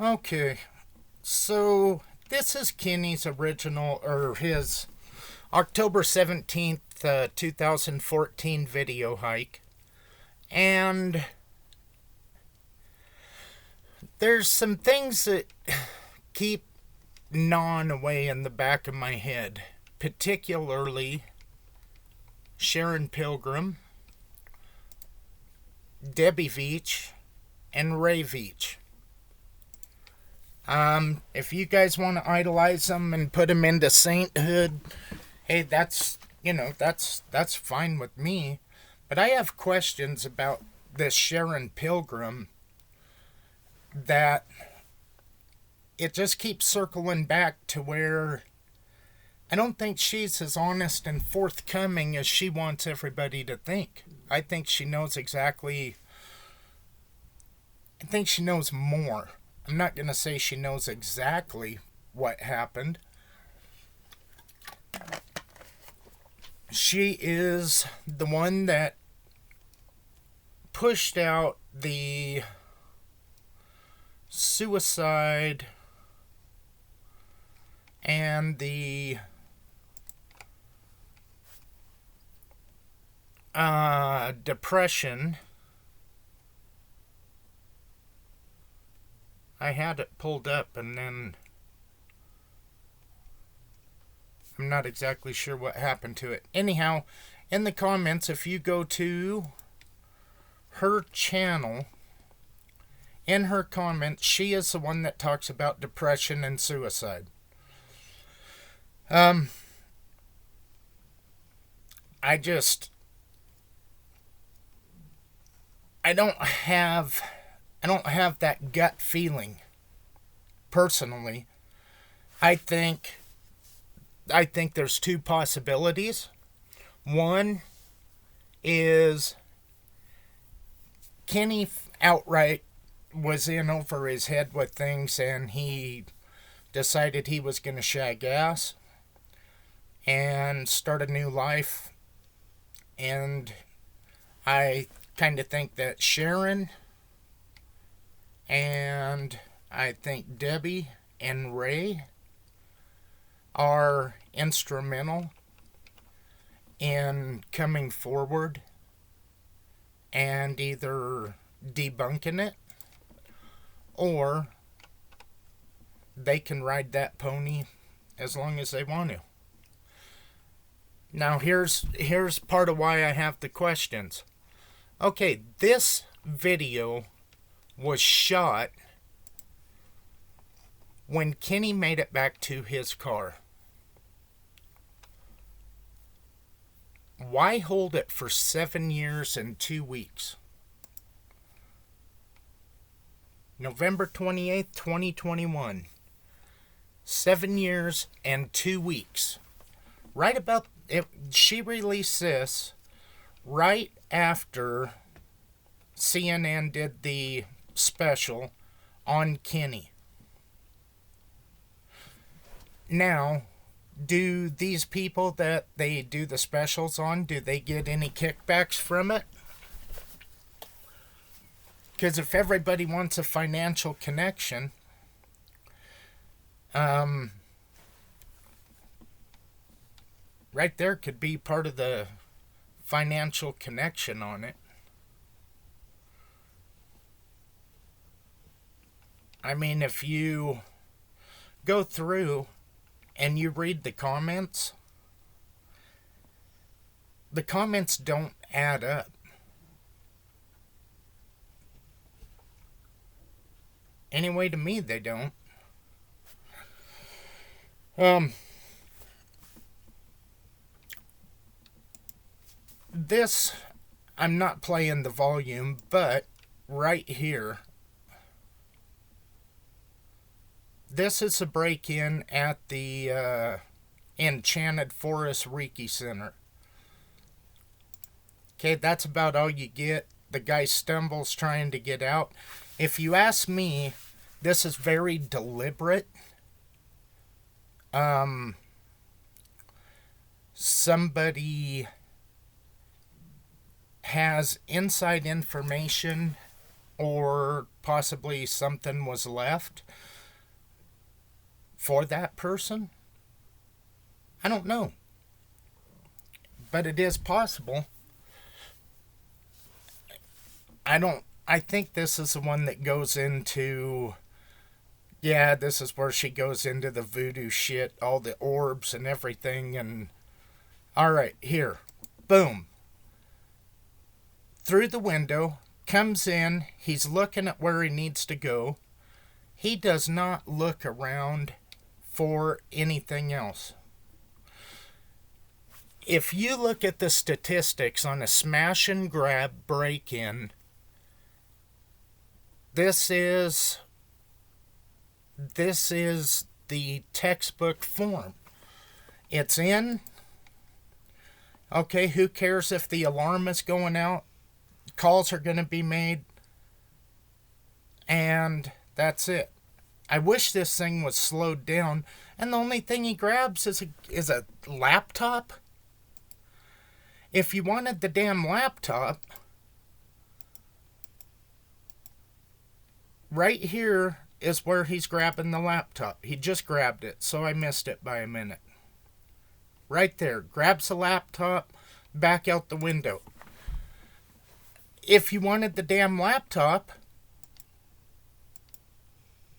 Okay, so this is Kenny's original, or his October 17th, 2014 video hike. And there's some things that keep gnawing away in the back of my head, particularly Pilgrim, Debbie Veach, and Ray Veach. If you guys want to idolize them and put them into sainthood, hey, that's fine with me. But I have questions about this Sharon Pilgrim that it just keeps circling back to where I don't think she's as honest and forthcoming as she wants everybody to think. I think she knows exactly. I think she knows more. I'm not going to say she knows exactly what happened. She is the one that pushed out the suicide and the depression. I had it pulled up and then I'm not exactly sure what happened to it. Anyhow, in the comments, if you go to her channel, in her comments, she is the one that talks about depression and suicide. I don't have that gut feeling. Personally, I think there's two possibilities. One is Kenny outright was in over his head with things and he decided he was going to shag ass and start a new life. And I kind of think that Sharon and I think Debbie and Ray are instrumental in coming forward and either debunking it or they can ride that pony as long as they want to. Now here's part of why I have the questions. Okay, this video was shot when Kenny made it back to his car. Why hold it for 7 years and 2 weeks? November 28th, 2021. 7 years and 2 weeks. Right about it, she released this right after CNN did the special on Kenny. Now, do these people that they do the specials on, do they get any kickbacks from it? Because if everybody wants a financial connection, right there could be part of the financial connection on it. I mean, if you go through and you read the comments don't add up. Anyway, to me, they don't. This, I'm not playing the volume, but right here, this is a break-in at the Enchanted Forest Reiki Center. Okay, that's about all you get. The guy stumbles trying to get out. If you ask me, this is very deliberate. Somebody has inside information or possibly something was left for that person. I don't know. But it is possible. I think this is the one that goes into, yeah, this is where she goes into the voodoo shit, all the orbs and everything, and alright, here. Boom. Through the window, comes in, he's looking at where he needs to go. He does not look around for anything else. If you look at the statistics on a smash and grab break-in, this is the textbook form. It's in. Okay, who cares if the alarm is going out? Calls are going to be made. And that's it. I wish this thing was slowed down. And the only thing he grabs is a laptop. If you wanted the damn laptop, right here is where he's grabbing the laptop. He just grabbed it, so I missed it by a minute. Right there. Grabs the laptop, back out the window. If you wanted the damn laptop,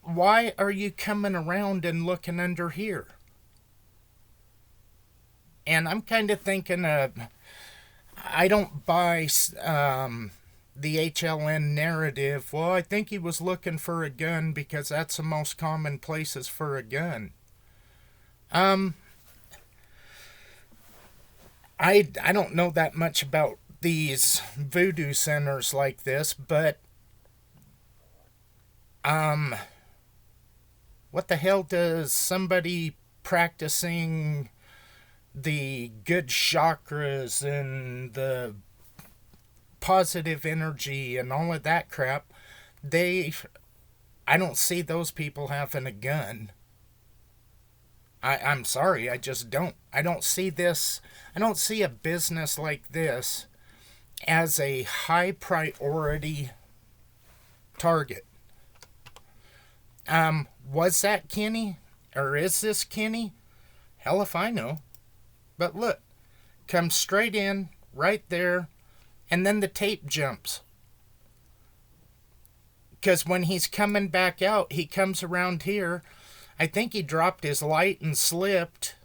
why are you coming around and looking under here? And I'm kind of thinking I don't buy the HLN narrative. Well, I think he was looking for a gun because that's the most common places for a gun. I don't know that much about these voodoo centers like this, but what the hell does somebody practicing the good chakras and the positive energy and all of that crap, I don't see those people having a gun. I'm sorry, I just don't. I don't see a business like this as a high priority target. Was that Kenny? Or is this Kenny? Hell if I know. But look, comes straight in, right there, and then the tape jumps. Because when he's coming back out, he comes around here. I think he dropped his light and slipped.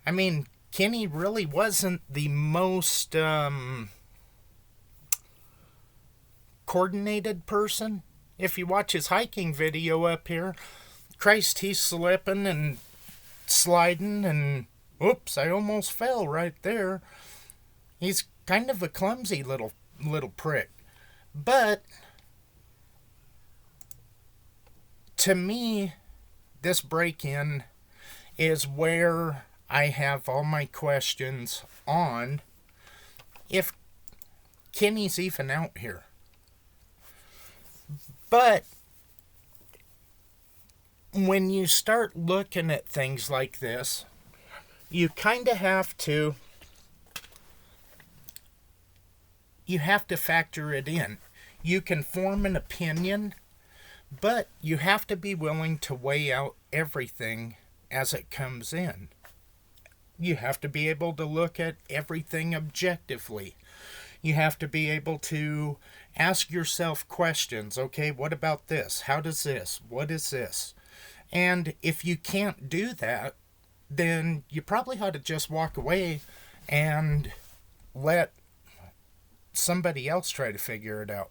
I mean, Kenny really wasn't the most coordinated person. If you watch his hiking video up here, Christ, he's slipping and sliding and oops, I almost fell right there. He's kind of a clumsy little prick. But to me, this break-in is where I have all my questions on if Kenny's even out here. But when you start looking at things like this, you kind of have to factor it in. You can form an opinion, but you have to be willing to weigh out everything as it comes in. You have to be able to look at everything objectively. You have to be able to ask yourself questions. Okay, what about this? How does this? What is this? And if you can't do that, then you probably ought to just walk away and let somebody else try to figure it out.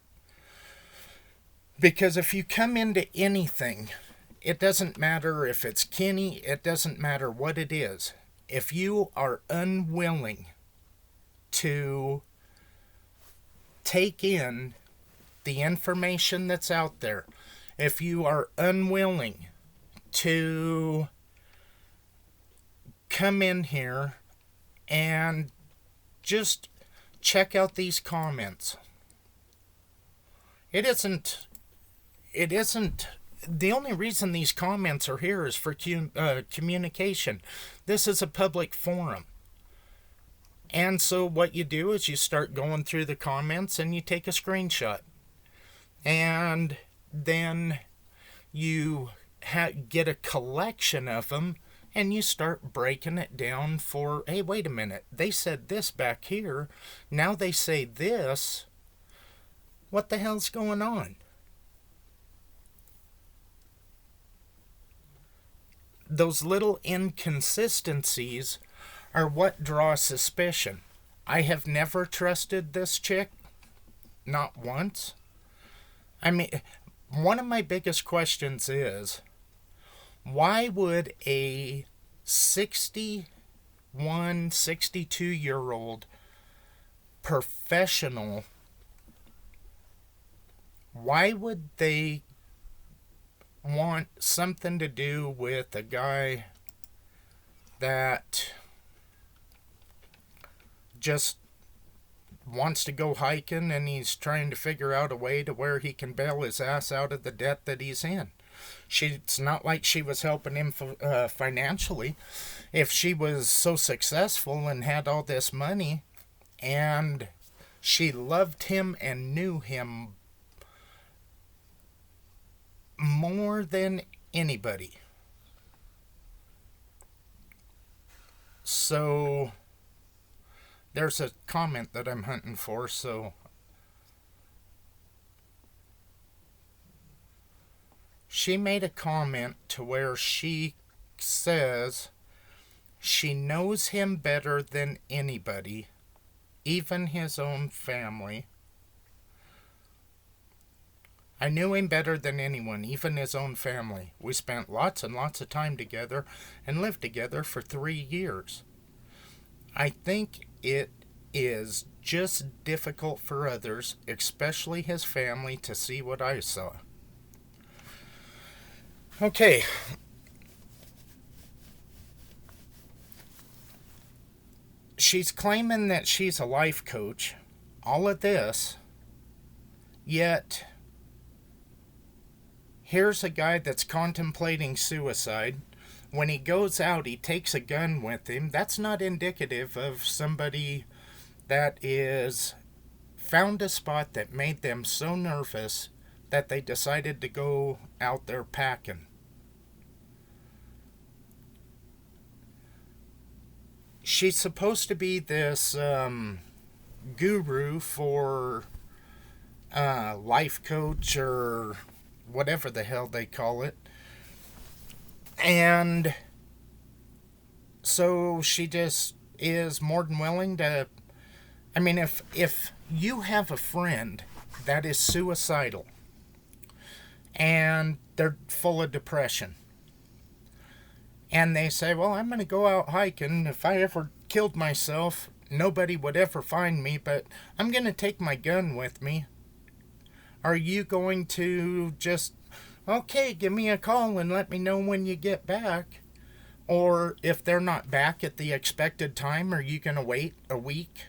Because if you come into anything, it doesn't matter if it's Kenny, it doesn't matter what it is. If you are unwilling to take in the information that's out there, if you are unwilling to come in here and just check out these comments. It isn't, the only reason these comments are here is for communication. This is a public forum. And so what you do is you start going through the comments and you take a screenshot. And then you get a collection of them, and you start breaking it down for, hey, wait a minute, they said this back here, now they say this. What the hell's going on? Those little inconsistencies are what draw suspicion. I have never trusted this chick, not once. I mean, one of my biggest questions is, why would a 61, 62-year old professional, why would they want something to do with a guy that just wants to go hiking and he's trying to figure out a way to where he can bail his ass out of the debt that he's in? It's not like she was helping him financially. If she was so successful and had all this money, and she loved him and knew him more than anybody. So there's a comment that I'm hunting for, so she made a comment to where she says she knows him better than anybody, even his own family. I knew him better than anyone, even his own family. We spent lots and lots of time together and lived together for 3 years. I think it is just difficult for others, especially his family, to see what I saw. Okay. She's claiming that she's a life coach, all of this, yet here's a guy that's contemplating suicide. When he goes out, he takes a gun with him. That's not indicative of somebody that is found a spot that made them so nervous that they decided to go out there packing. She's supposed to be this guru for life coach or whatever the hell they call it. And so she just is more than willing to. I mean, if you have a friend that is suicidal and they're full of depression, and they say, well, I'm going to go out hiking. If I ever killed myself, nobody would ever find me, but I'm going to take my gun with me. Are you going to just, okay, give me a call and let me know when you get back? Or if they're not back at the expected time, are you going to wait a week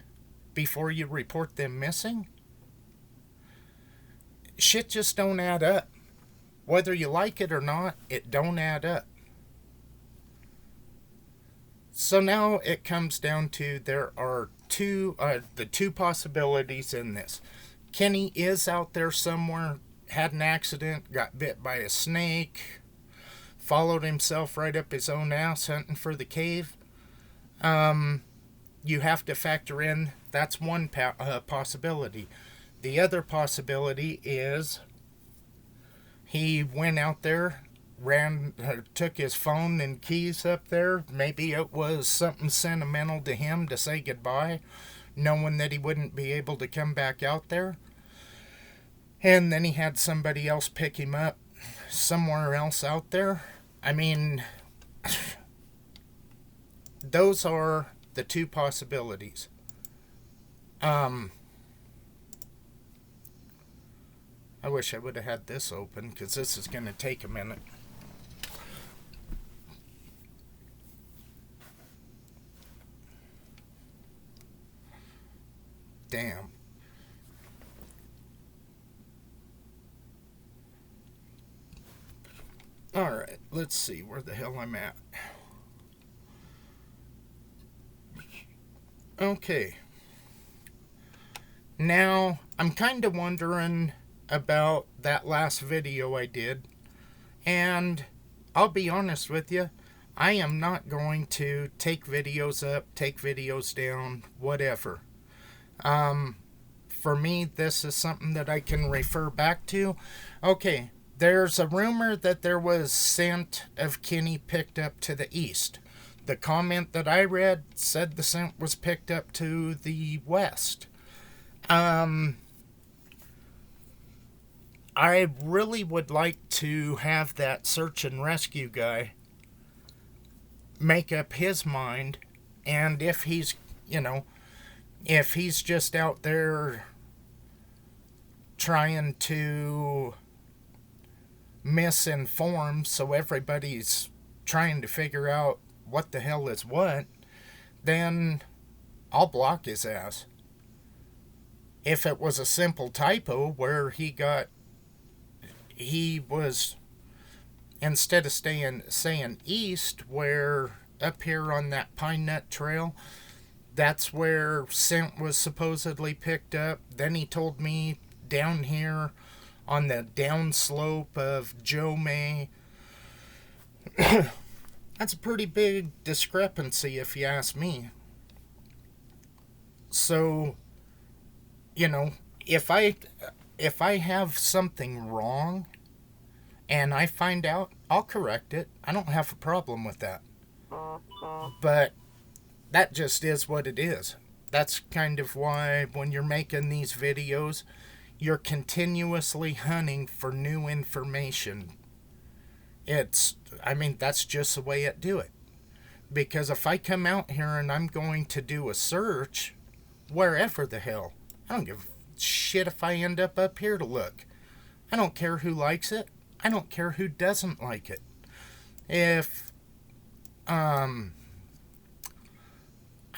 before you report them missing? Shit just don't add up. Whether you like it or not, it don't add up. So now it comes down to there are the two possibilities in this. Kenny is out there somewhere, had an accident, got bit by a snake, followed himself right up his own ass hunting for the cave. You have to factor in that's one possibility. The other possibility is he went out there, took his phone and keys up there. Maybe it was something sentimental to him to say goodbye, knowing that he wouldn't be able to come back out there. And then he had somebody else pick him up somewhere else out there. I mean, those are the two possibilities. I wish I would have had this open, because this is going to take a minute. Damn. Alright, let's see where the hell I'm at. Okay. Now, I'm kind of wondering, about that last video I did. And I'll be honest with you, I am not going to take videos up, take videos down, whatever. For me, this is something that I can refer back to. Okay, there's a rumor that there was scent of Kenny picked up to the east. The comment that I read said the scent was picked up to the west. I really would like to have that search and rescue guy make up his mind, and if he's, if he's just out there trying to misinform so everybody's trying to figure out what the hell is what, then I'll block his ass. If it was a simple typo where he was, instead of saying east, where up here on that Pine Nut Trail, that's where scent was supposedly picked up. Then he told me down here on the downslope of Joe May. That's a pretty big discrepancy if you ask me. So, if I have something wrong and I find out, I'll correct it. I don't have a problem with that. But that just is what it is. That's kind of why when you're making these videos, you're continuously hunting for new information. That's just the way I do it. Because if I come out here and I'm going to do a search, wherever the hell, I don't give a shit if I end up here to look. I don't care who likes it. I don't care who doesn't like it. If, I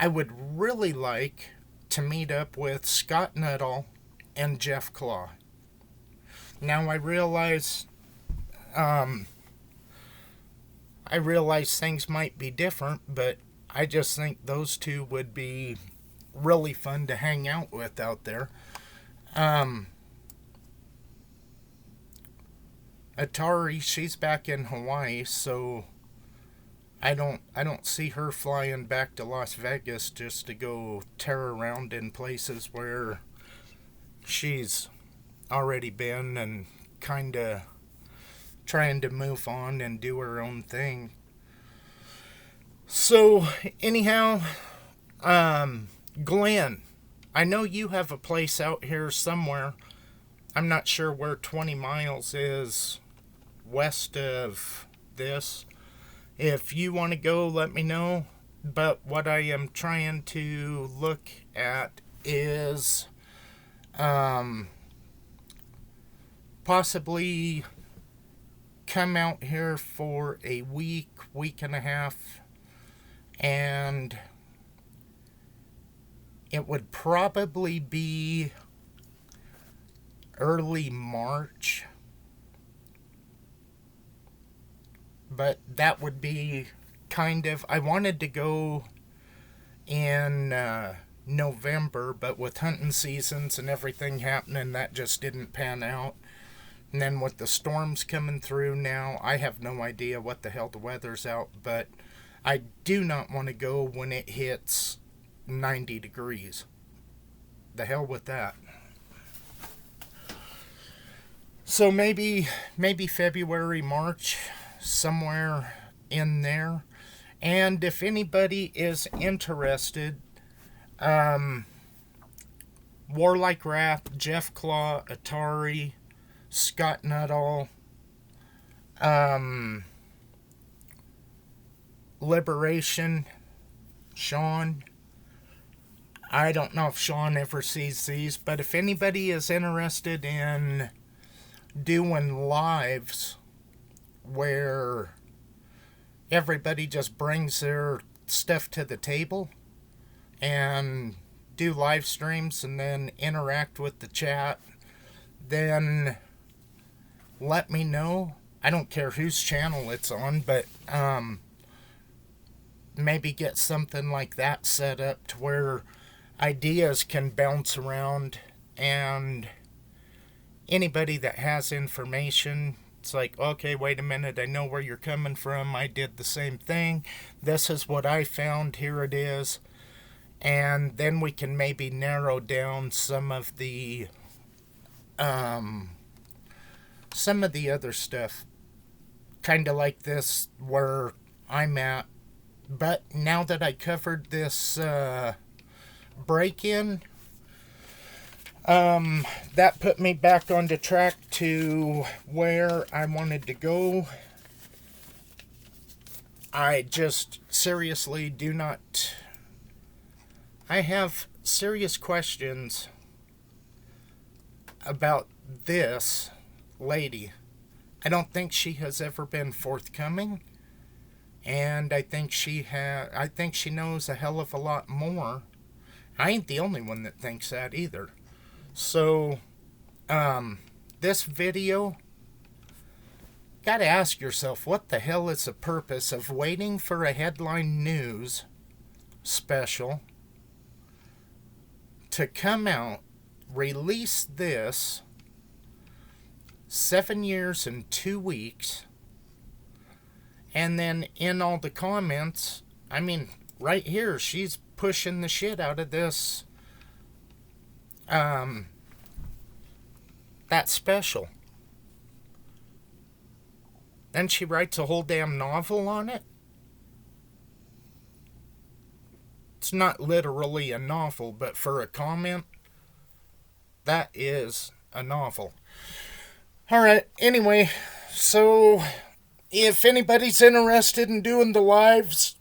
would really like to meet up with Scott Nuttall and Jeff Claw. Now I realize things might be different, but I just think those two would be really fun to hang out with out there. Atari, she's back in Hawaii, so I don't see her flying back to Las Vegas just to go tear around in places where she's already been and kind of trying to move on and do her own thing. So, anyhow, Glenn, I know you have a place out here somewhere. I'm not sure where 20 miles is west of this. If you want to go, let me know. But what I am trying to look at is possibly come out here for a week and a half, and it would probably be early March, but that would be I wanted to go in November, but with hunting seasons and everything happening, that just didn't pan out. And then with the storms coming through now, I have no idea what the hell the weather's out, but I do not want to go when it hits 90 degrees. The hell with that. So maybe February, March, somewhere in there. And if anybody is interested, Warlike Wrath, Jeff Claw, Atari, Scott Nuttall, Liberation, Sean. I don't know if Sean ever sees these, but if anybody is interested in doing lives where everybody just brings their stuff to the table and do live streams and then interact with the chat, then let me know. I don't care whose channel it's on, but maybe get something like that set up to where ideas can bounce around and anybody that has information, it's like, okay, wait a minute, I know where you're coming from. I did the same thing. This is what I found. Here it is. And then we can maybe narrow down some of the other stuff, kind of like this where I'm at. But now that I covered this break-in, that put me back on the track to where I wanted to go. I just seriously do not. I have serious questions about this lady. I don't think she has ever been forthcoming, and I think she knows a hell of a lot more. I ain't the only one that thinks that either. So, this video, gotta ask yourself, what the hell is the purpose of waiting for a headline news special to come out, release this 7 years and 2 weeks, and then in all the comments, I mean, right here, she's pushing the shit out of this, that special. Then she writes a whole damn novel on it. It's not literally a novel, but for a comment, that is a novel. Alright, anyway, so if anybody's interested in doing the lives,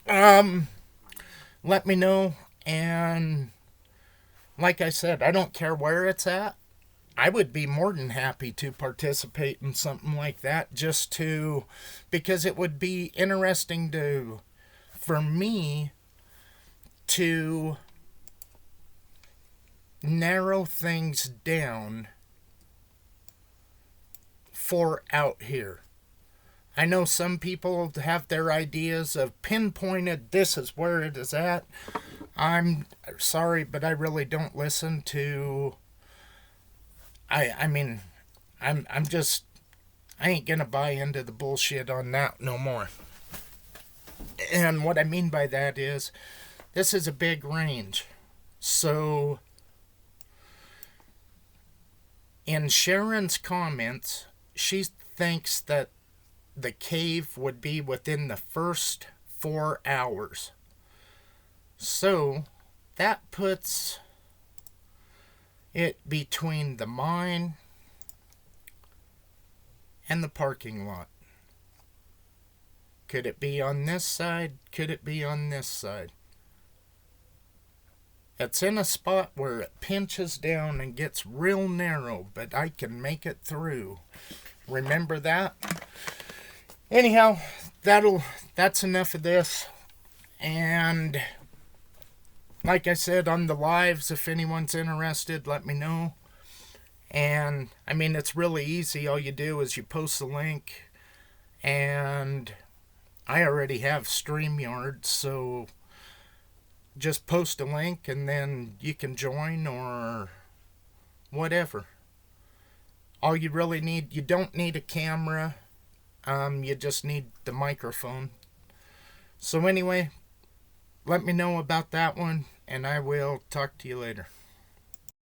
let me know. And like I said, I don't care where it's at. I would be more than happy to participate in something like that, because it would be interesting for me to narrow things down for out here. I know some people have their ideas of pinpointed, this is where it is at. I'm sorry, but I really don't listen to. I mean, I ain't gonna buy into the bullshit on that no more. And what I mean by that is, this is a big range. So, in Sharon's comments, she thinks that the cave would be within the first 4 hours. So, that puts it between the mine and the parking lot. Could it be on this side? Could it be on this side? It's in a spot where it pinches down and gets real narrow, but I can make it through. Remember that? Anyhow, that's enough of this. And like I said, on the lives, if anyone's interested, let me know. And I mean, it's really easy. All you do is you post the link, and I already have StreamYard, so just post a link and then you can join or whatever. All you really need, you don't need a camera, you just need the microphone. So anyway, let me know about that one, and I will talk to you later.